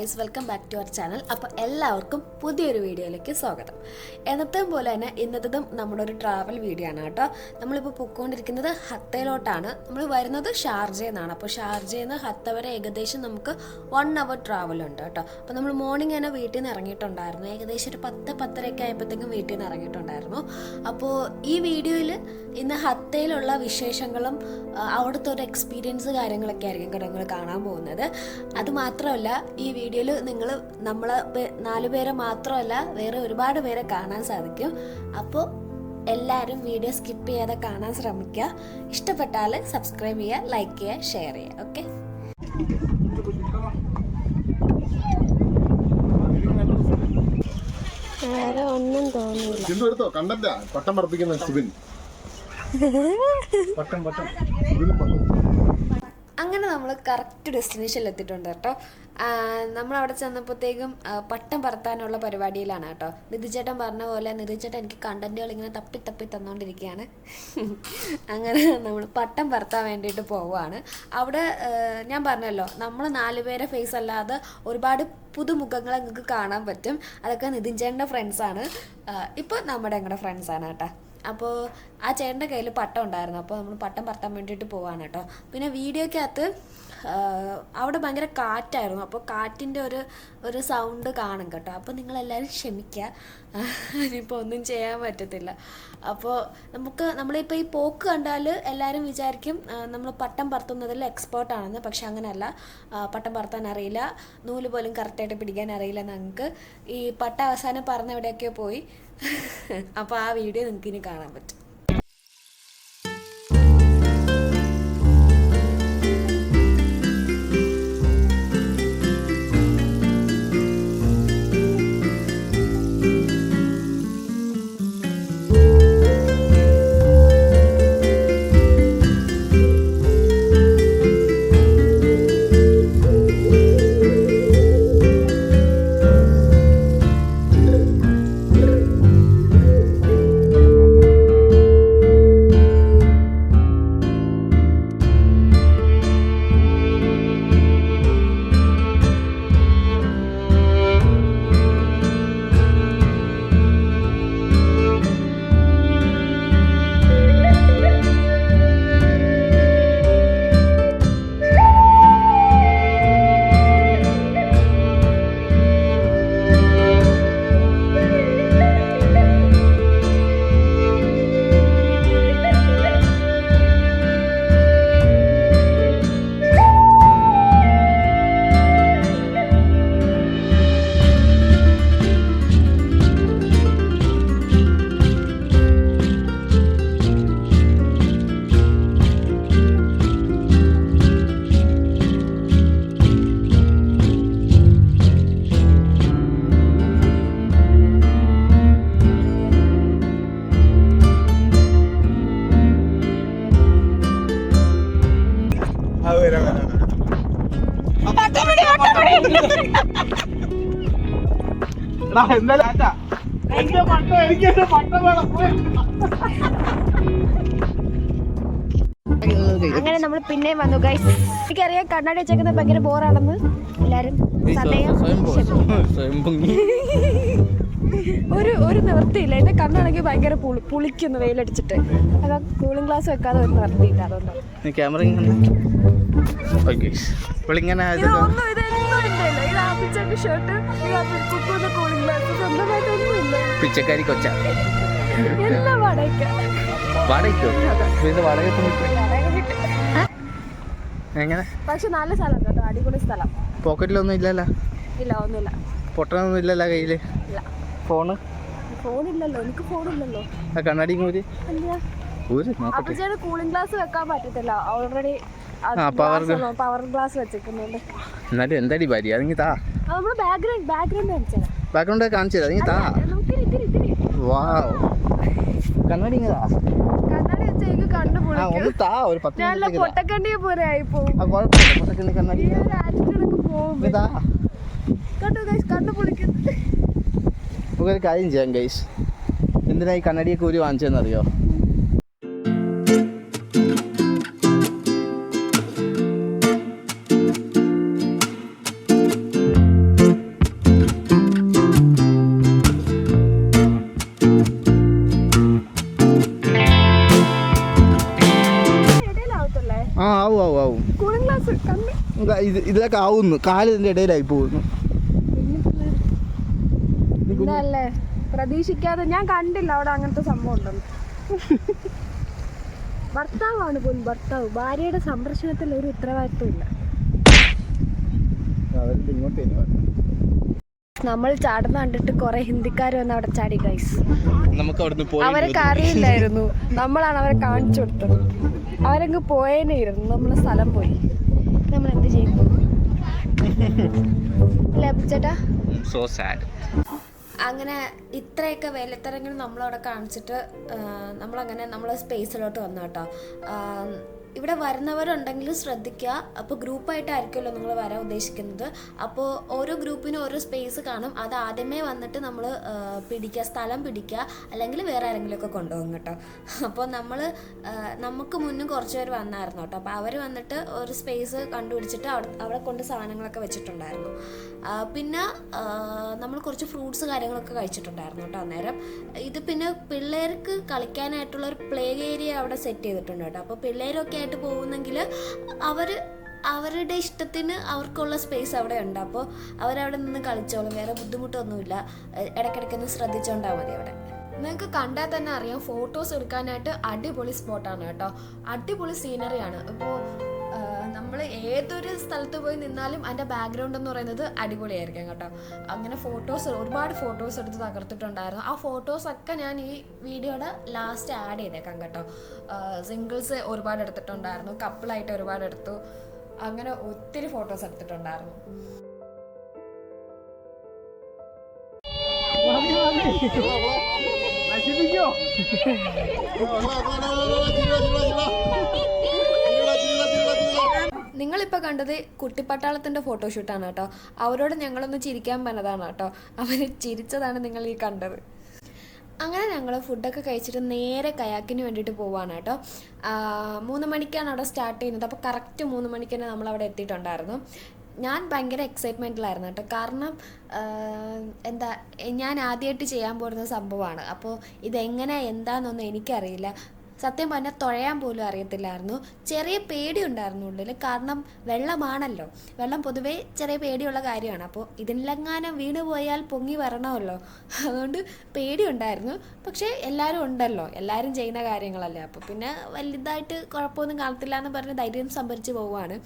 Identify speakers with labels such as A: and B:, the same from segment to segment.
A: Guys, welcome back to our channel. അപ്പോൾ എല്ലാവർക്കും പുതിയൊരു വീഡിയോയിലേക്ക് സ്വാഗതം. എന്നത്തെയും പോലെ തന്നെ ഇന്നത്തതും നമ്മുടെ ഒരു ട്രാവൽ വീഡിയോ ആണ് കേട്ടോ. നമ്മളിപ്പോൾ പൊയ്ക്കൊണ്ടിരിക്കുന്നത് ഹത്തയിലോട്ടാണ്. നമ്മൾ വരുന്നത് ഷാർജയിൽ നിന്നാണ്. അപ്പോൾ ഷാർജയിൽ നിന്ന് ഹത്ത വരെ ഏകദേശം നമുക്ക് 1 hour ട്രാവലുണ്ട് കേട്ടോ. അപ്പോൾ നമ്മൾ മോർണിംഗ് തന്നെ വീട്ടിൽ നിന്ന് ഇറങ്ങിയിട്ടുണ്ടായിരുന്നു. ഏകദേശം ഒരു 10-10:30 ആയപ്പോഴത്തേക്കും വീട്ടിൽ നിന്ന് ഇറങ്ങിയിട്ടുണ്ടായിരുന്നു. അപ്പോൾ ഈ വീഡിയോയിൽ ഇന്ന് ഹത്തയിലുള്ള വിശേഷങ്ങളും അവിടുത്തെ ഒരു എക്സ്പീരിയൻസ് കാര്യങ്ങളൊക്കെ ആയിരിക്കും നിങ്ങൾ കാണാൻ പോകുന്നത്. അതുമാത്രമല്ല, ഈ വീഡിയോയിൽ നമ്മൾ 4 പേരെ മാത്രമല്ല വേറെ ഒരുപാട് പേരെ കാണാൻ സാധിക്കും. അപ്പോൾ എല്ലാവരും വീഡിയോ സ്കിപ്പ് ചെയ്യാതെ കാണാൻ ശ്രമിക്കുക. ഇഷ്ടപ്പെട്ടാൽ സബ്സ്ക്രൈബ് ചെയ്യുക, ലൈക്ക് ചെയ്യുക, ഷെയർ ചെയ്യുക. ഓക്കെ, വേറെ ഒന്നും തോന്നില്ല.
B: പട്ടം പറപ്പിക്കുന്ന സുബിൻ.
A: അങ്ങനെ നമ്മൾ കറക്റ്റ് ഡെസ്റ്റിനേഷനിൽ എത്തിയിട്ടുണ്ട് കേട്ടോ. നമ്മളവിടെ ചെന്നപ്പോഴത്തേക്കും പട്ടം പറത്താനുള്ള പരിപാടിയിലാണ് കേട്ടോ. നിധിച്ചേട്ടൻ പറഞ്ഞ പോലെ നിധിച്ചേട്ടൻ എനിക്ക് കണ്ടന്റുകൾ ഇങ്ങനെ തപ്പി തന്നുകൊണ്ടിരിക്കുകയാണ്. അങ്ങനെ നമ്മൾ പട്ടം പറത്താൻ വേണ്ടിയിട്ട് പോവുകയാണ്. അവിടെ ഞാൻ പറഞ്ഞല്ലോ, നമ്മൾ 4 പേരെ ഫേസ് അല്ലാതെ ഒരുപാട് പുതുമുഖങ്ങളെ നിങ്ങൾക്ക് കാണാൻ പറ്റും. അതൊക്കെ നിധിച്ചേട്ടൻ്റെ ഫ്രണ്ട്സാണ്. ഇപ്പോൾ ഞങ്ങളുടെ ഫ്രണ്ട്സാണ് കേട്ടോ. അപ്പോൾ ആ ചേട്ടൻ്റെ കയ്യിൽ പട്ടം ഉണ്ടായിരുന്നു. അപ്പോൾ നമ്മൾ പട്ടം പറത്താൻ വേണ്ടിയിട്ട് പോവാണ് കേട്ടോ. പിന്നെ വീഡിയോക്കകത്ത് അവിടെ ഭയങ്കര കാറ്റായിരുന്നു. അപ്പോൾ കാറ്റിൻ്റെ ഒരു സൗണ്ട് കാണും കേട്ടോ. അപ്പോൾ നിങ്ങളെല്ലാവരും ക്ഷമിക്കുക, ഇനിയിപ്പോൾ ഒന്നും ചെയ്യാൻ പറ്റത്തില്ല. അപ്പോൾ നമ്മളിപ്പോൾ ഈ പോക്ക് കണ്ടാൽ എല്ലാവരും വിചാരിക്കും നമ്മൾ പട്ടം പറത്തുന്നതിൽ എക്സ്പേർട്ടാണെന്ന്. പക്ഷെ അങ്ങനെയല്ല. പട്ടം പറത്താൻ അറിയില്ല, നൂല് പോലും കറക്റ്റായിട്ട് പിടിക്കാൻ അറിയില്ല ഞങ്ങൾക്ക്. ഈ പട്ട അവസാനം പറഞ്ഞ എവിടെയൊക്കെയോ പോയി. അപ്പോൾ ആ വീഡിയോ നിങ്ങൾക്ക് ഇനി കാണാൻ പറ്റും. അങ്ങനെ നമ്മൾ പിന്നെയും വന്നു ഗൈസ്. എനിക്കറിയാം കണ്ണാടി വെച്ചേക്കുന്നത് ഭയങ്കര ബോറാണെന്ന്. എല്ലാരും ഒരു നിവൃത്തിയില്ല. എന്റെ കണ്ണാണെങ്കിൽ ഭയങ്കര പുളിക്കുന്നു വെയിലടിച്ചിട്ട്. അതാ കൂളിംഗ് ഗ്ലാസ് വെക്കാതെ ഒരു നിവർത്തിയില്ല. അതുകൊണ്ടാണ്
C: പിച്ചക്കാരി കൊച്ച എങ്ങനെ?
A: പക്ഷെ നല്ല സ്ഥലം കേട്ടോ, അടിപൊളി സ്ഥലം.
C: പോക്കറ്റിലൊന്നും ഇല്ലല്ലോ?
A: ഇല്ല, ഒന്നുമില്ല.
C: പൊട്ടനൊന്നും ഇല്ലല്ലോ കയ്യില്?
A: ഫോണില്ലല്ലോ. എനിക്ക് ഫോണില്ലല്ലോ.
C: കണ്ണാടി കൂടി
A: കൂളിംഗ് ഗ്ലാസ് വെക്കാൻ പറ്റത്തില്ല. ഓൾറെഡി പവർ ഗ്ലാസ് വെച്ചിരിക്കുന്നുണ്ട്.
C: എന്നാലും എന്താടി ഭാര്യ, അതെങ്കിൽ താ. ബാക്ക്ഗ്രൗണ്ട് കാണിച്ചു തരാം, അതെങ്കിൽ താ. കണ്ണാടി ഒന്ന് താ. ഒരു 10
A: പൊട്ടക്കണ്ടിയെ പോലെ ആയിപ്പോ.
C: കണ്ണാടി നമുക്കൊരു കാര്യം ചെയ്യാം ഗൈസ്. എന്തിനാ ഈ കണ്ണാടിയൊക്കെ ഊരി വാങ്ങിച്ചതെന്നറിയോ? ഇതിലൊക്കെ ആവുന്നു, കാല് ഇതിൻ്റെ ഇടയിലായി പോകുന്നു.
A: ഇതല്ലേ പ്രതീക്ഷിക്കാതെ, ഞാൻ കണ്ടില്ല അവിടെ അങ്ങനത്തെ സംഭവം ഉണ്ടെന്ന്. ഭർത്താവാണ് പോലും, ഭർത്താവ്. ഭാര്യയുടെ സംരക്ഷണത്തിൽ ഒരു ഉത്തരവാദിത്വം ഇല്ല. നമ്മൾ ചാടുന്ന കണ്ടിട്ട് കുറെ ഹിന്ദിക്കാർ വന്ന് അവിടെ ചാടി ഗൈസ്.
C: നമുക്ക് അവിടുന്ന് പോയി
A: അവരൊക്കെ അറിയില്ലായിരുന്നു, നമ്മളാണ് അവരെ കാണിച്ചു കൊടുത്തത്. അവരങ്ങ് പോയേനെ ഇരുന്നു, നമ്മളെ സ്ഥലം പോയി. നമ്മൾ എന്ത് ചെയ്യുന്നു ചേട്ടാ?
C: So sad.
A: അങ്ങനെ ഇത്രയൊക്കെ വേലത്തിറങ്ങി നമ്മളവിടെ കാണിച്ചിട്ട് നമ്മളങ്ങനെ നമ്മളെ സ്പേസിലോട്ട് വന്നു കേട്ടോ. ഇവിടെ വരുന്നവരുണ്ടെങ്കിൽ ശ്രദ്ധിക്കുക. അപ്പോൾ ഗ്രൂപ്പായിട്ടായിരിക്കുമല്ലോ നിങ്ങൾ വരാൻ ഉദ്ദേശിക്കുന്നത്. അപ്പോൾ ഓരോ ഗ്രൂപ്പിനും ഓരോ സ്പേസ് കാണും. അത് ആദ്യമേ വന്നിട്ട് നമ്മൾ പിടിക്കുക, സ്ഥലം പിടിക്കുക, അല്ലെങ്കിൽ വേറെ ആരെങ്കിലുമൊക്കെ കൊണ്ടുപോകും കേട്ടോ. അപ്പോൾ നമുക്ക് മുന്നും കുറച്ച് പേര് വന്നായിരുന്നു കേട്ടോ. അപ്പോൾ അവർ വന്നിട്ട് ഒരു സ്പേസ് കണ്ടുപിടിച്ചിട്ട് അവിടെ കൊണ്ട് സാധനങ്ങളൊക്കെ വെച്ചിട്ടുണ്ടായിരുന്നു. പിന്നെ നമ്മൾ കുറച്ച് ഫ്രൂട്ട്സ് കാര്യങ്ങളൊക്കെ കഴിച്ചിട്ടുണ്ടായിരുന്നു കേട്ടോ അന്നേരം. ഇത് പിന്നെ പിള്ളേർക്ക് കളിക്കാനായിട്ടുള്ള ഒരു പ്ലേ ഏരിയ അവിടെ സെറ്റ് ചെയ്തിട്ടുണ്ട് കേട്ടോ. അപ്പോൾ പിള്ളേരൊക്കെ ആയിട്ട് പോകുന്നെങ്കിൽ അവരുടെ ഇഷ്ടത്തിന് അവർക്കുള്ള സ്പേസ് അവിടെ ഉണ്ട്. അപ്പോൾ അവരവിടെ നിന്ന് കളിച്ചോളും, വേറെ ബുദ്ധിമുട്ടൊന്നുമില്ല. ഇടയ്ക്കിടയ്ക്കൊന്ന് ശ്രദ്ധിച്ചോണ്ടാൽ മതി അവിടെ. നിങ്ങൾക്ക് കണ്ടാൽ തന്നെ അറിയാം, ഫോട്ടോസ് എടുക്കാനായിട്ട് അടിപൊളി സ്പോട്ടാണ് കേട്ടോ. അടിപൊളി സീനറിയാണ്. ഇപ്പോൾ നമ്മൾ ഏതൊരു സ്ഥലത്ത് പോയി നിന്നാലും അതിൻ്റെ ബാക്ക്ഗ്രൗണ്ട് എന്ന് പറയുന്നത് അടിപൊളിയായിരിക്കും കേട്ടോ. അങ്ങനെ ഒരുപാട് ഫോട്ടോസ് എടുത്ത് തകർത്തിട്ടുണ്ടായിരുന്നു. ആ ഫോട്ടോസൊക്കെ ഞാൻ ഈ വീഡിയോയുടെ ലാസ്റ്റ് ആഡ് ചെയ്തേക്കാം കേട്ടോ. സിംഗിൾസ് ഒരുപാട് എടുത്തിട്ടുണ്ടായിരുന്നു, കപ്പിളായിട്ട് ഒരുപാട് എടുത്തു, അങ്ങനെ ഒത്തിരി ഫോട്ടോസ് എടുത്തിട്ടുണ്ടായിരുന്നു. നിങ്ങളിപ്പോൾ കണ്ടത് കുട്ടിപ്പട്ടാളത്തിൻ്റെ ഫോട്ടോഷൂട്ടാണ് കേട്ടോ. അവരോട് ഞങ്ങളൊന്ന് ചിരിക്കാൻ പറഞ്ഞതാണ് കേട്ടോ. അവർ ചിരിച്ചതാണ് നിങ്ങൾ ഈ കണ്ടത്. അങ്ങനെ ഞങ്ങൾ ഫുഡൊക്കെ കഴിച്ചിട്ട് നേരെ കയാക്കിന് വേണ്ടിയിട്ട് പോവാണ് കേട്ടോ. 3 മണിക്കാണ് അവിടെ സ്റ്റാർട്ട് ചെയ്യുന്നത്. അപ്പോൾ കറക്റ്റ് 3 മണിക്ക് തന്നെ നമ്മളവിടെ എത്തിയിട്ടുണ്ടായിരുന്നു. ഞാൻ ഭയങ്കര എക്സൈറ്റ്മെൻറ്റിലായിരുന്നു കേട്ടോ. കാരണം ഞാൻ ആദ്യമായിട്ട് ചെയ്യാൻ പോകുന്ന സംഭവമാണ്. അപ്പോൾ ഇതെങ്ങനെ എന്താണെന്നൊന്നും എനിക്കറിയില്ല. സത്യം പറഞ്ഞാൽ തുഴയാൻ പോലും അറിയത്തില്ലായിരുന്നു. ചെറിയ പേടി ഉണ്ടായിരുന്നു ഉള്ളിൽ. കാരണം വെള്ളമാണല്ലോ, വെള്ളം പൊതുവേ ചെറിയ പേടിയുള്ള കാര്യമാണ്. അപ്പോൾ ഇതിലെങ്ങാനും വീണ് പോയാൽ പൊങ്ങി വരണമല്ലോ, അതുകൊണ്ട് പേടിയുണ്ടായിരുന്നു. പക്ഷേ എല്ലാവരും ഉണ്ടല്ലോ, എല്ലാവരും ചെയ്യുന്ന കാര്യങ്ങളല്ലേ. അപ്പോൾ പിന്നെ വലുതായിട്ട് കുഴപ്പമൊന്നും കാണത്തില്ല എന്ന് പറഞ്ഞ് ധൈര്യം സംഭരിച്ച് പോവുകയാണ്.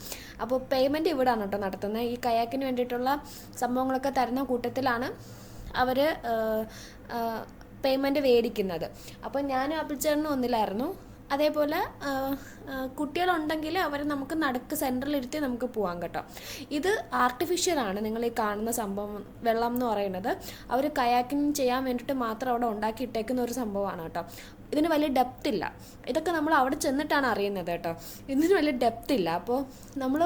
A: അപ്പോൾ പേയ്മെൻറ്റ് ഇവിടെയാണ് കേട്ടോ നടത്തുന്നത്. ഈ കയാക്കിന് വേണ്ടിയിട്ടുള്ള സംഭവങ്ങളൊക്കെ തരുന്ന കൂട്ടത്തിലാണ് അവർ പേയ്മെൻറ്റ് മേടിക്കുന്നത്. അപ്പോൾ ഞാനും അപ്പിൾച്ചേട്ടനും ഒന്നിലായിരുന്നു. അതേപോലെ കുട്ടികളുണ്ടെങ്കിൽ അവർ നമുക്ക് നടുക്ക് സെൻറ്ററിലിരുത്തി നമുക്ക് പോകാം കേട്ടോ. ഇത് ആർട്ടിഫിഷ്യലാണ് നിങ്ങൾ ഈ കാണുന്ന സംഭവം, വെള്ളം എന്ന് പറയുന്നത്. അവർ കയാക്കിങ് ചെയ്യാൻ വേണ്ടിയിട്ട് മാത്രം അവിടെ ഉണ്ടാക്കിയിട്ടേക്കുന്ന ഒരു സംഭവമാണ് കേട്ടോ. ഇതിന് വലിയ ഡെപ്ത് ഇല്ല. ഇതൊക്കെ നമ്മൾ അവിടെ ചെന്നിട്ടാണ് അറിയുന്നത് കേട്ടോ. ഇതിന് വലിയ ഡെപ്ത് ഇല്ല. അപ്പോൾ നമ്മൾ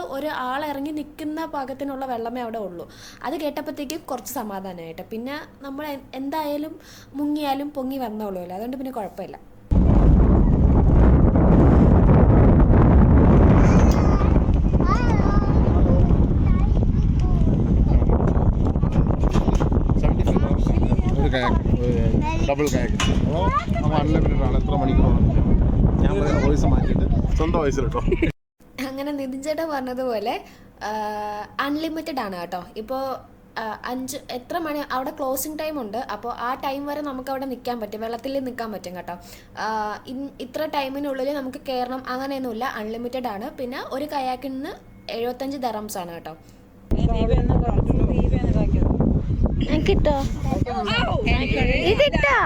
A: ആളിറങ്ങി നിൽക്കുന്ന പാകത്തിനുള്ള വെള്ളമേ അവിടെ ഉള്ളൂ. അത് കേട്ടപ്പോഴത്തേക്കും കുറച്ച് സമാധാനമായിട്ട്. പിന്നെ നമ്മൾ എന്തായാലും മുങ്ങിയാലും പൊങ്ങി വന്നോളൂല്ലോ, അതുകൊണ്ട് പിന്നെ കുഴപ്പമില്ല.
B: ഡബിൾ കായക്ക് അപ്പോൾ നമ്മൾ അൺലിമിറ്റഡ് ആണ്. എത്ര മണിക്കൂറാണ് ഞാൻ പറയുന്ന വോയിസ് മാറ്റിയിട്ട് സ്വന്തം വോയിസിൽ കേട്ടോ.
A: അങ്ങനെ നിതിൻ ചേട്ടൻ പറഞ്ഞതുപോലെ അൺലിമിറ്റഡ് ആണ് കേട്ടോ. ഇപ്പോൾ 5 എത്ര മണി അവിടെ ക്ലോസിങ് ടൈം ഉണ്ട്. അപ്പോൾ ആ ടൈം വരെ നമുക്ക് അവിടെ നിൽക്കാൻ പറ്റും, വെള്ളത്തിൽ നിൽക്കാൻ പറ്റും കേട്ടോ. ഇത്ര ടൈമിനുള്ളിൽ നമുക്ക് കയറണം അങ്ങനെയൊന്നുമില്ല, അൺലിമിറ്റഡ് ആണ്. പിന്നെ ഒരു കയാക്കിന് 75 ദിർഹംസ് ആണ് കേട്ടോ. കിട്ടോ ഇതിട്ടാ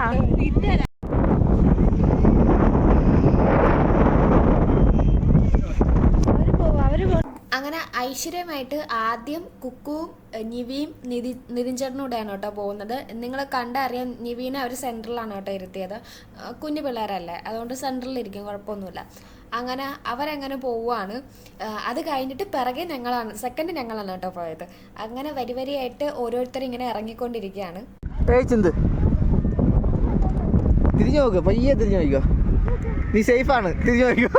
A: അങ്ങനെ ഐശ്വര്യമായിട്ട് ആദ്യം കുക്കുവും നിവിയും നിതിൻ ചേട്ടനൂടെയാണ് കേട്ടോ പോകുന്നത്. നിങ്ങൾ കണ്ടറിയാം, നിവീനെ അവർ സെൻറ്ററിലാണ് കേട്ടോ ഇരുത്തിയത്. കുഞ്ഞു പിള്ളേരല്ലേ, അതുകൊണ്ട് സെൻറ്ററിലിരിക്കും, കുഴപ്പമൊന്നുമില്ല. അങ്ങനെ അവരങ്ങനെ പോവുകയാണ്. അത് കഴിഞ്ഞിട്ട് പിറകെ സെക്കൻഡ് ഞങ്ങളാണ് കേട്ടോ പോയത്. അങ്ങനെ വരിയായിട്ട് ഓരോരുത്തരും ഇങ്ങനെ ഇറങ്ങിക്കൊണ്ടിരിക്കുകയാണ്.
C: തിരിഞ്ഞു നോക്ക്, പയ്യെ തിരിഞ്ഞു നോക്കിക്കോ, നീ സേഫാണ്. തിരിഞ്ഞു നോക്കിക്കോ.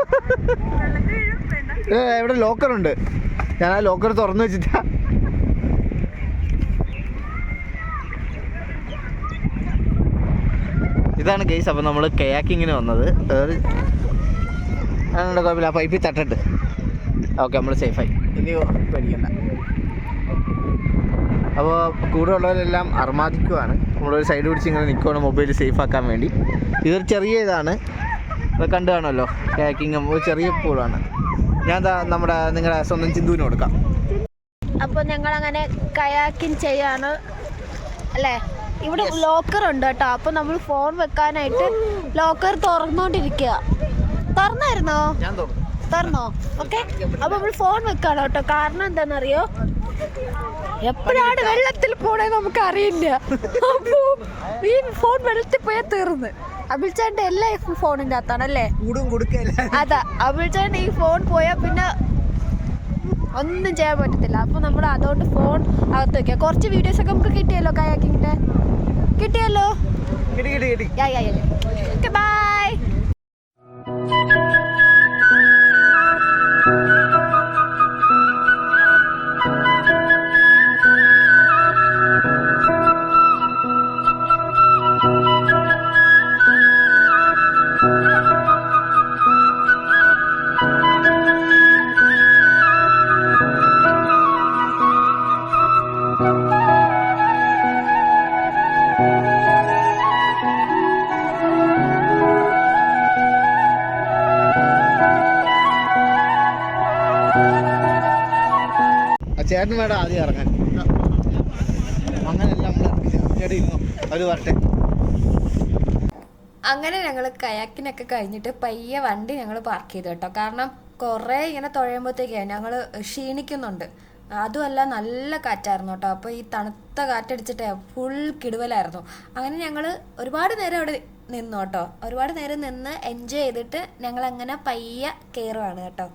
C: ഇവിടെ ലോക്കറുണ്ട്, ഞാൻ ആ ലോക്കർ തുറന്നു വെച്ചിട്ടാ. ഇതാണ് കേസ്. അപ്പം നമ്മൾ കയാക്കിങ്ങിന് വന്നത്. അതുകൊണ്ട് കുഴപ്പമില്ല, ആ പൈപ്പിൽ തട്ടിട്ട് ഓക്കെ, നമ്മൾ സേഫായി. ഇനി പേടിക്കണ്ട. അപ്പോൾ കൂടെ ഉള്ളവരെല്ലാം അർമാദിക്കുവാണ്. നമ്മളൊരു സൈഡ് പിടിച്ച് ഇങ്ങനെ നിൽക്കുവാണ് മൊബൈൽ സേഫ് ആക്കാൻ വേണ്ടി. ഇതൊരു ചെറിയ ഇതാണ്, അത് കണ്ടു കാണുമല്ലോ, കാക്കിങ്ങും ഒരു ചെറിയ പൂളാണ്. ഞാൻ നിങ്ങളുടെ സ്വന്തം ചിന്തുവിന് കൊടുക്കാം.
A: അപ്പോൾ ഞങ്ങളങ്ങനെ കയാക്കിങ് ചെയ്യാണ് അല്ലേ. ഇവിടെ ലോക്കർ ഉണ്ട് കേട്ടോ. അപ്പോൾ നമ്മൾ ഫോൺ വെക്കാനായിട്ട് ലോക്കർ തുറന്നുകൊണ്ടിരിക്കുക. തുറന്നായിരുന്നോ? തുറന്നോ? ഓക്കെ. അപ്പോൾ നമ്മൾ ഫോൺ വെക്കാണ് കേട്ടോ. കാരണം എന്താണെന്നറിയോ, എപ്പോഴാണ് വെള്ളത്തിൽ പോണേ നമുക്ക് അറിയില്ല. അപ്പോൾ ഈ ഫോൺ വെള്ളത്തിൽ പോയാൽ തീർന്ന്. അബിൽചാന്റെ എല്ലാ ഫോണിൻ്റെ അകത്താണല്ലേ. അതാ, അബിൽചാന്റെ ഈ ഫോൺ പോയാൽ പിന്നെ ഒന്നും ചെയ്യാൻ പറ്റത്തില്ല. അപ്പോൾ നമ്മൾ അതുകൊണ്ട് ഫോൺ അകത്ത് വയ്ക്കുക. കുറച്ച് വീഡിയോസ് ഒക്കെ നമുക്ക് കിട്ടിയല്ലോ, കയാക്കിങ്ങിന്റെ കിട്ടിയല്ലോ. Okay, bye.
C: ചേട്ടൻ വേണം ആദ്യം ഇറങ്ങാൻ. അങ്ങനെയല്ല, നമ്മൾ ചേട്ടൻ ഇരുന്നോ, അവർ വരട്ടെ.
A: അങ്ങനെ ഞങ്ങൾ കയാക്കിനൊക്കെ കഴിഞ്ഞിട്ട് പയ്യെ വണ്ടി ഞങ്ങൾ പാർക്ക് ചെയ്തു കേട്ടോ. കാരണം കുറേ ഇങ്ങനെ തുഴയുമ്പോഴത്തേക്കാണ് ഞങ്ങൾ ക്ഷീണിക്കുന്നുണ്ട്. അതുമല്ല നല്ല കാറ്റായിരുന്നു കേട്ടോ. അപ്പോൾ ഈ തണുത്ത കാറ്റടിച്ചിട്ടേ ഫുൾ കിടുവലായിരുന്നു. അങ്ങനെ ഞങ്ങൾ ഒരുപാട് നേരം അവിടെ നിന്നു കേട്ടോ. ഒരുപാട് നേരം നിന്ന് എൻജോയ് ചെയ്തിട്ട് ഞങ്ങൾ അങ്ങനെ പയ്യെ കയറുവാണ് കേട്ടോ.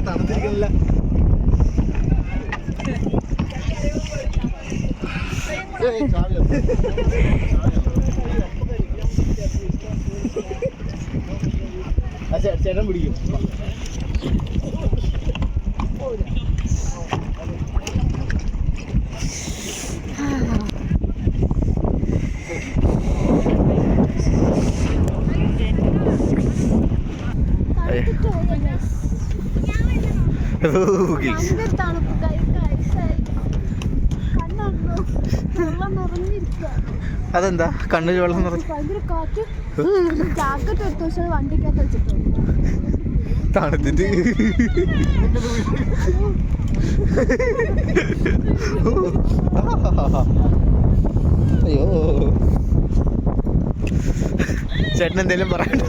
C: തണുത്തിരിക്കുന്നില്ല. ചേട്ടൻ പിടിക്കും. അതെന്താ കണ്ണിൽ വെള്ളം നിറഞ്ഞു? തണുത്തിട്ട് അയ്യോ, ചേട്ടൻ എന്തേലും പറയണ്ട.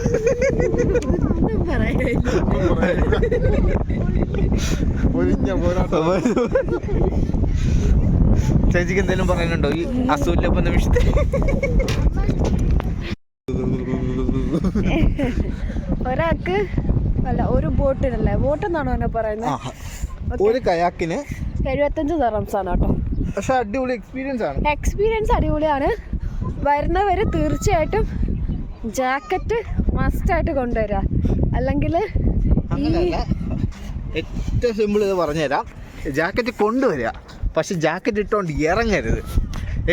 C: ചേച്ചിക്ക് എന്തേലും പറയാനുണ്ടോ ഈ അസൂല്യപ്പ നിമിഷത്തിൽ?
A: ഒരാൾക്ക് അല്ല, ഒരു ബോട്ടിനല്ലേ, ബോട്ടെന്നാണോ എന്നെ പറയുന്നത്?
C: ഒരു കയാക്കിന്
A: 75 ദിർഹംസാണ് കേട്ടോ.
C: പക്ഷെ അടിപൊളി എക്സ്പീരിയൻസ് ആണ്.
A: എക്സ്പീരിയൻസ് അടിപൊളിയാണ്. വരുന്നവര് തീർച്ചയായിട്ടും ജാക്കറ്റ് മസ്റ്റായിട്ട് കൊണ്ടുവരിക. അല്ലെങ്കിൽ
C: ഏറ്റവും സിമ്പിൾ ഇത് പറഞ്ഞുതരാം, ജാക്കറ്റ് കൊണ്ടുവരിക, പക്ഷെ ജാക്കറ്റ് ഇട്ടുകൊണ്ട് ഇറങ്ങരുത്.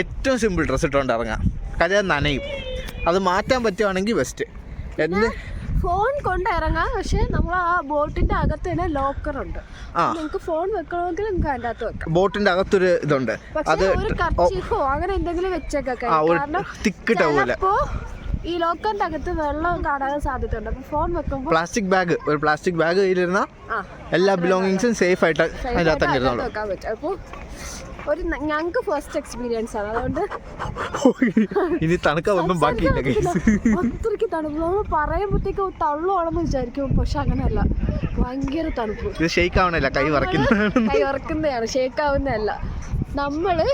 C: ഏറ്റവും സിമ്പിൾ ഡ്രസ്സ് ഇട്ടുകൊണ്ട് ഇറങ്ങാം, കാര്യം നനയും. അത് മാറ്റാൻ പറ്റുവാണെങ്കിൽ ബെസ്റ്റ്.
A: ഫോൺ കൊണ്ട് ഇറങ്ങാം, പക്ഷെ നമ്മൾ ആ ബോട്ടിന്റെ അകത്ത് തന്നെ ലോക്കർ ഉണ്ട്. നമുക്ക് ഫോൺ വെക്കണമെങ്കിൽ നമുക്ക് അതിൻ്റെ അകത്ത് വെക്കാം.
C: ബോട്ടിന്റെ അകത്തൊരു ഇതുണ്ട്, അത്
A: ഒരു കർച്ചീഫോ അങ്ങനെ എന്തെങ്കിലും വെച്ചേക്കാം. കാരണം ഈ ലോക്കറിന്റെ അകത്ത് വെള്ളം കാണാൻ സാധ്യതയുണ്ട്. അപ്പൊ ഫോൺ വെക്കുമ്പോൾ
C: ഒരു പ്ലാസ്റ്റിക് ബാഗ് കയ്യിലിരുന്ന എല്ലാ ബിലോങ്ങിങ്സും സേഫ് ആയിട്ട് അതിൻ്റെ അകത്ത് തന്നെ
A: വെക്കാൻ പറ്റും. അപ്പോൾ ഒരു ഞങ്ങൾക്ക് ഫസ്റ്റ് എക്സ്പീരിയൻസ് ആണ്. അതുകൊണ്ട്
C: ഇനി തണുക്കൊന്നും ബാക്കിയില്ല.
A: അത്രയ്ക്ക് തണുപ്പ് നമ്മൾ പറയുമ്പോഴത്തേക്ക് തള്ളുവാണെന്ന് വിചാരിക്കും, പക്ഷെ അങ്ങനെയല്ല, ഭയങ്കര തണുപ്പ്.
C: ഇത് ഷെയ്ക്ക് ആവണല്ല, കൈ
A: വറക്കുന്നതാണ്, ഷേക്ക് ആവുന്നതല്ല. നമ്മള്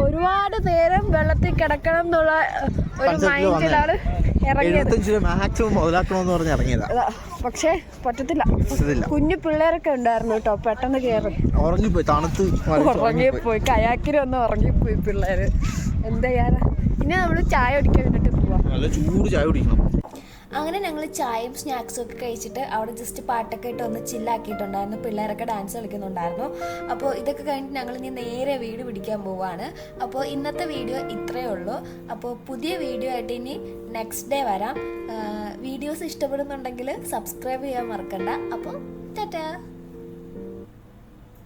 A: ഒരുപാട് നേരം വെള്ളത്തിൽ കിടക്കണം എന്നുള്ള ഒരു മൈൻഡിലാണ് ഇറങ്ങിയത്.
C: മാക്സിമം മുതലാക്കണമെന്ന് പറഞ്ഞ് ഇറങ്ങിയതാ, പക്ഷേ
A: പറ്റത്തില്ല. കുഞ്ഞു പിള്ളേരൊക്കെ ഉണ്ടായിരുന്നു കേട്ടോ, പെട്ടെന്ന് കയറി ഉറങ്ങിപ്പോയി. കയാക്കിലൊന്നും ഉറങ്ങിപ്പോയി പിള്ളേര്. എന്താ ചെയ്യാനാ? ഇനി നമ്മൾ ചായ കുടിക്കാൻ വേണ്ടിട്ട് പോവാം.
C: നല്ല ചൂട് ചായ കുടിക്കണം.
A: അങ്ങനെ ഞങ്ങൾ ചായയും സ്നാക്സും ഒക്കെ കഴിച്ചിട്ട് അവിടെ ജസ്റ്റ് പാട്ടൊക്കെ ഇട്ട് ഒന്ന് ചില്ലാക്കിയിട്ടുണ്ടായിരുന്നു. പിള്ളേരൊക്കെ ഡാൻസ് കളിക്കുന്നുണ്ടായിരുന്നു. അപ്പോൾ ഇതൊക്കെ കഴിഞ്ഞിട്ട് ഞങ്ങൾ ഇനി നേരെ വീട് പിടിക്കാൻ പോവാണ്. അപ്പോൾ ഇന്നത്തെ വീഡിയോ ഇത്രയേ ഉള്ളൂ. അപ്പോൾ പുതിയ വീഡിയോ ആയിട്ട് ഇനി നെക്സ്റ്റ് ഡേ വരാം. വീഡിയോസ് ഇഷ്ടപ്പെടുന്നുണ്ടെങ്കിൽ സബ്സ്ക്രൈബ് ചെയ്യാൻ മറക്കണ്ട. അപ്പോൾ ടാറ്റാ.